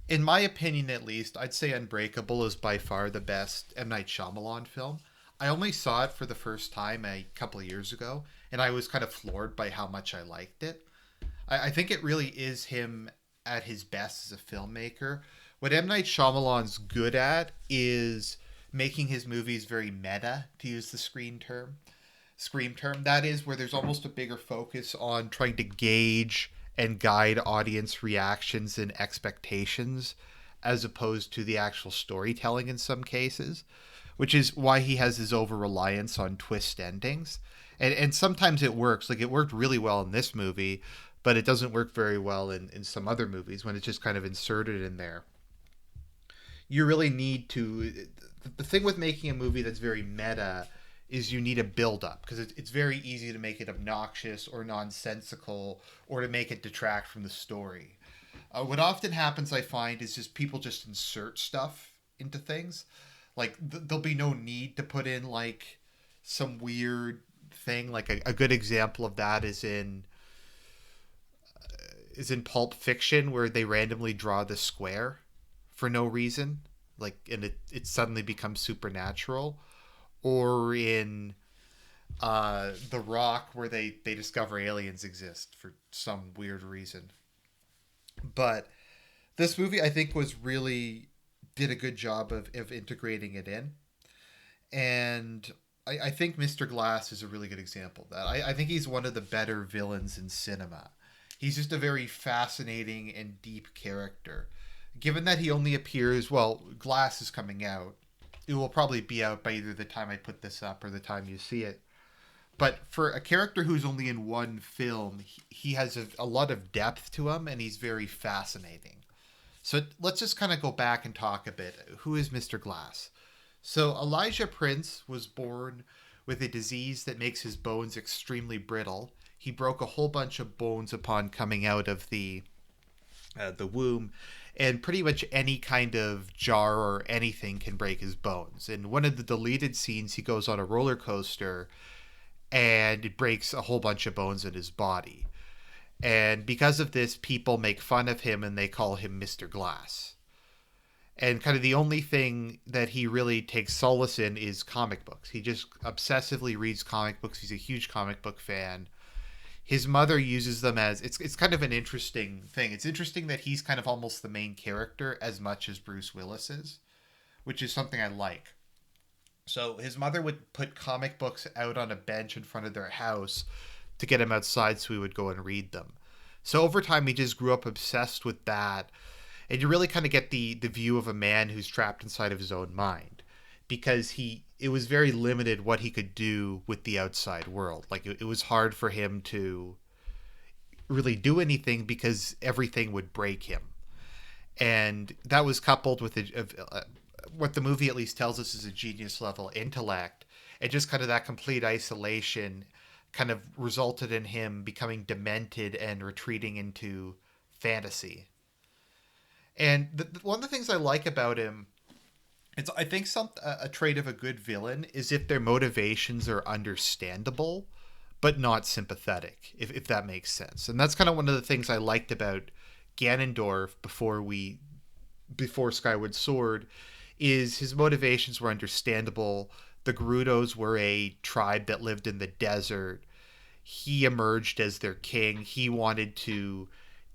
In my opinion, at least, I'd say Unbreakable is by far the best M. Night Shyamalan film. I only saw it for the first time a couple of years ago, and I was kind of floored by how much I liked it. I think it really is him at his best as a filmmaker. What M. Night Shyamalan's good at is making his movies very meta, to use the scream term. That is where there's almost a bigger focus on trying to gauge and guide audience reactions and expectations as opposed to the actual storytelling in some cases, which is why he has his over reliance on twist endings. And sometimes it works. Like it worked really well in this movie, but it doesn't work very well in some other movies when it's just kind of inserted in there. You really need to. The thing with making a movie that's very meta is you need a build up because it's very easy to make it obnoxious or nonsensical or to make it detract from the story. What often happens, I find, is just people just insert stuff into things. Like there'll be no need to put in like some weird thing. Like a good example of that is in Pulp Fiction where they randomly draw the square for no reason, like and it suddenly becomes supernatural, or in The Rock where they discover aliens exist for some weird reason. But this movie, I think, was really did a good job of integrating it in, and I think Mr. Glass is a really good example of that. I think he's one of the better villains in cinema. He's just a very fascinating and deep character. Given that he only appears, well, Glass is coming out. It will probably be out by either the time I put this up or the time you see it. But for a character who's only in one film, he has a lot of depth to him and he's very fascinating. So let's just kind of go back and talk a bit. Who is Mr. Glass? So Elijah Prince was born with a disease that makes his bones extremely brittle. He broke a whole bunch of bones upon coming out of the womb, and pretty much any kind of jar or anything can break his bones. In one of the deleted scenes, he goes on a roller coaster and it breaks a whole bunch of bones in his body. And because of this, people make fun of him and they call him Mr. Glass. And kind of the only thing that he really takes solace in is comic books. He just obsessively reads comic books. He's a huge comic book fan. His mother uses them as it's kind of an interesting thing. It's interesting that he's kind of almost the main character as much as Bruce Willis is, which is something I like. So his mother would put comic books out on a bench in front of their house to get him outside so he would go and read them. So over time he just grew up obsessed with that. And you really kind of get the view of a man who's trapped inside of his own mind because it was very limited what he could do with the outside world. Like it was hard for him to really do anything because everything would break him. And that was coupled with what the movie at least tells us is a genius level intellect. And just kind of that complete isolation kind of resulted in him becoming demented and retreating into fantasy. And one of the things I like about him, it's I think a trait of a good villain is if their motivations are understandable, but not sympathetic, if that makes sense. And that's kind of one of the things I liked about Ganondorf before Skyward Sword, is his motivations were understandable. The Gerudos were a tribe that lived in the desert. He emerged as their king. He wanted to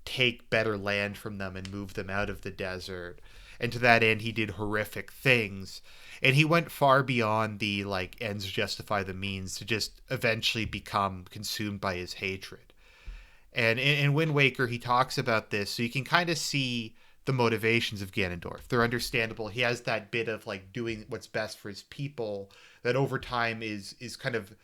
take better land from them and move them out of the desert. And to that end, he did horrific things. And he went far beyond the like ends justify the means to just eventually become consumed by his hatred. And in Wind Waker, he talks about this, so you can kind of see the motivations of Ganondorf. They're understandable. He has that bit of like doing what's best for his people that over time is kind of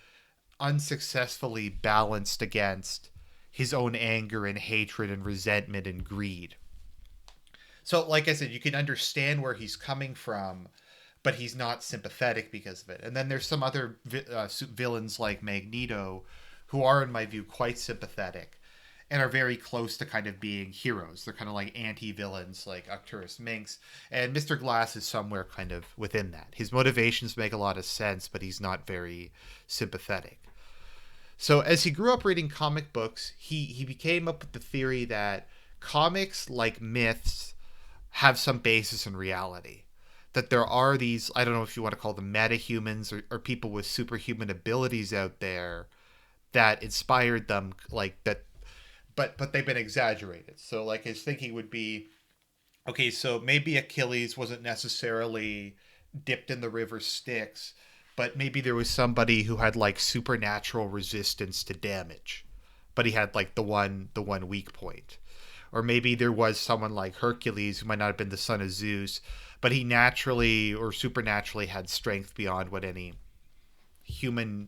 unsuccessfully balanced against his own anger and hatred and resentment and greed. So, like I said, you can understand where he's coming from, but he's not sympathetic because of it. And then there's some other villains like Magneto who are, in my view, quite sympathetic and are very close to kind of being heroes. They're kind of like anti-villains like Arcturus Minx. And Mr. Glass is somewhere kind of within that. His motivations make a lot of sense, but he's not very sympathetic. So as he grew up reading comic books, he became up with the theory that comics, like myths, have some basis in reality. That there are these, I don't know if you want to call them metahumans or people with superhuman abilities out there that inspired them, like that, but they've been exaggerated. So like his thinking would be, okay, so maybe Achilles wasn't necessarily dipped in the river Styx, but maybe there was somebody who had like supernatural resistance to damage, but he had like the one weak point. Or maybe there was someone like Hercules who might not have been the son of Zeus, but he naturally or supernaturally had strength beyond what any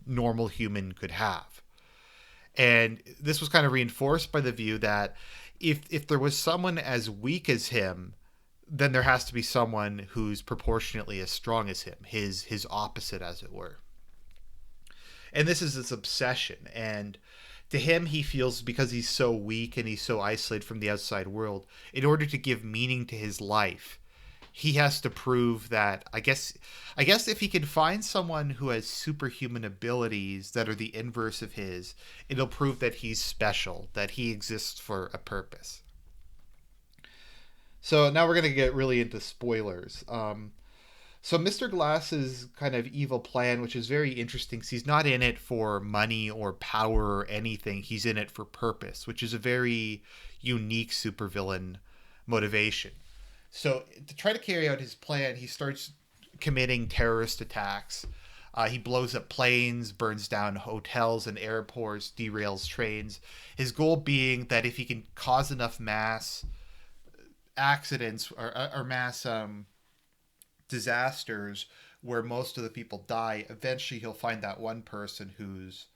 normal human could have. And this was kind of reinforced by the view that if there was someone as weak as him, then there has to be someone who's proportionately as strong as him, his opposite, as it were. And this is his obsession. And to him, he feels because he's so weak and he's so isolated from the outside world, in order to give meaning to his life, he has to prove that I guess if he can find someone who has superhuman abilities that are the inverse of his, it'll prove that he's special, that he exists for a purpose. So now we're going to get really into spoilers. So Mr. Glass's kind of evil plan, which is very interesting, because he's not in it for money or power or anything. He's in it for purpose, which is a very unique supervillain motivation. So to try to carry out his plan, he starts committing terrorist attacks. He blows up planes, burns down hotels and airports, derails trains. His goal being that if he can cause enough mass accidents or mass disasters where most of the people die, eventually he'll find that one person who's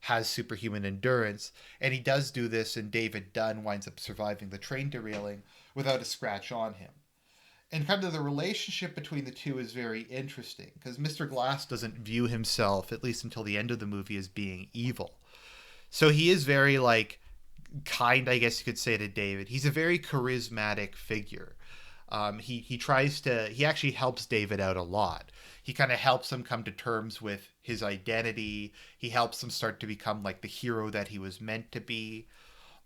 has superhuman endurance, and he does do this, and David Dunn winds up surviving the train derailing without a scratch on him. And kind of the relationship between the two is very interesting because Mr. Glass doesn't view himself, at least until the end of the movie, as being evil. So he is very like kind, I guess you could say, to David. He's a very charismatic figure. He tries to he actually helps David out a lot. He kind of helps him come to terms with his identity. He helps him start to become like the hero that he was meant to be.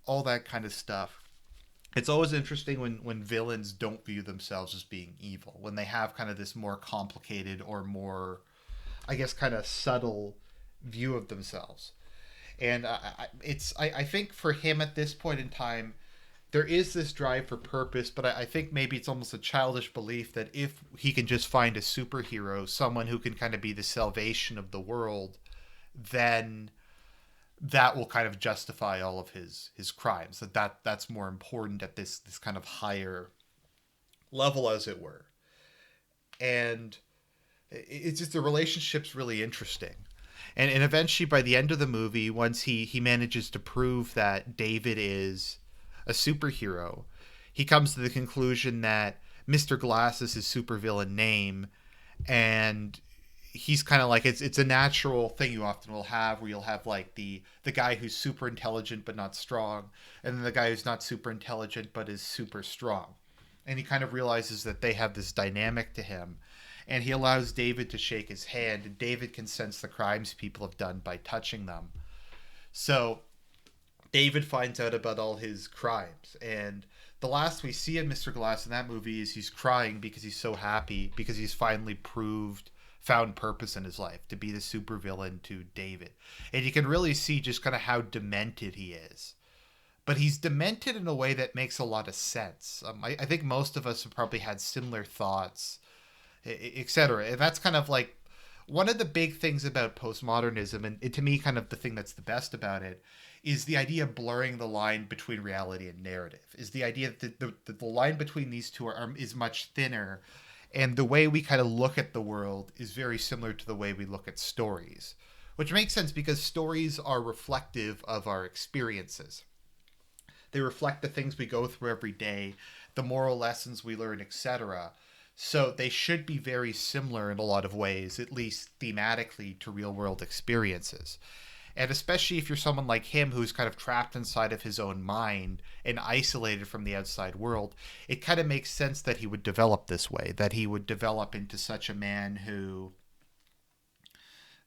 All that kind of stuff. It's always interesting when villains don't view themselves as being evil, when they have kind of this more complicated or more, I guess, kind of subtle view of themselves. And I think for him at this point in time, there is this drive for purpose, but I think maybe it's almost a childish belief that if he can just find a superhero, someone who can kind of be the salvation of the world, then that will kind of justify all of his crimes. That's more important at this kind of higher level, as it were. And it's just the relationship's really interesting. And eventually, by the end of the movie, once he manages to prove that David is a superhero, he comes to the conclusion that Mr. Glass is his supervillain name, and he's kind of like it's a natural thing you often will have where you'll have like the guy who's super intelligent but not strong, and then the guy who's not super intelligent but is super strong. And he kind of realizes that they have this dynamic to him, and he allows David to shake his hand, and David can sense the crimes people have done by touching them. So David finds out about all his crimes, and the last we see of Mr. Glass in that movie is he's crying because he's so happy because he's finally found purpose in his life to be the supervillain to David. And you can really see just kind of how demented he is. But he's demented in a way that makes a lot of sense. I think most of us have probably had similar thoughts, etc. And that's kind of like one of the big things about postmodernism, and to me, kind of the thing that's the best about it, is the idea of blurring the line between reality and narrative. Is the idea that the line between these two is much thinner, and the way we kind of look at the world is very similar to the way we look at stories, which makes sense because stories are reflective of our experiences. They reflect the things we go through every day, the moral lessons we learn, etc. So they should be very similar in a lot of ways, at least thematically, to real world experiences. And especially if you're someone like him who's kind of trapped inside of his own mind and isolated from the outside world, it kind of makes sense that he would develop this way, that he would develop into such a man who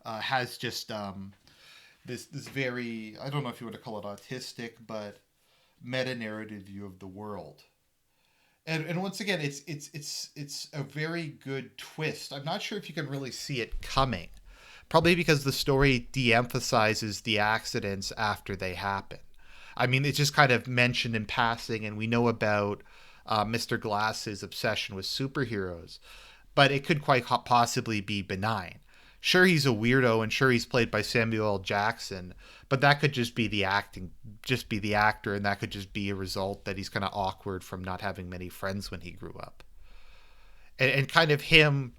has just this very, I don't know if you want to call it autistic, but meta narrative view of the world. And once again, it's a very good twist. I'm not sure if you can really see it coming, probably because the story de-emphasizes the accidents after they happen. I mean, it's just kind of mentioned in passing, and we know about Mr. Glass's obsession with superheroes, but it could quite possibly be benign. Sure, he's a weirdo, and sure, he's played by Samuel L. Jackson, but that could just be the acting, just be the actor, and that could just be a result that he's kind of awkward from not having many friends when he grew up. And kind of him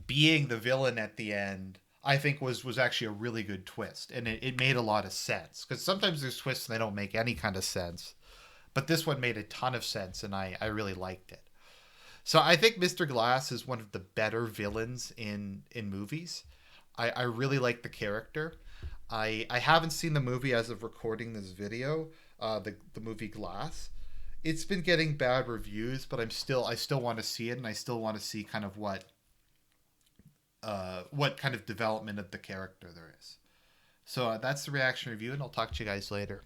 being the villain at the end, I think was actually a really good twist, and it made a lot of sense because sometimes there's twists and they don't make any kind of sense, but this one made a ton of sense, and I really liked it. So I think Mr. Glass is one of the better villains in movies. I really like the character. I haven't seen the movie as of recording this video, the movie Glass. It's been getting bad reviews, but I still want to see it, and I still want to see kind of what kind of development of the character there is. So that's the reaction review, and I'll talk to you guys later.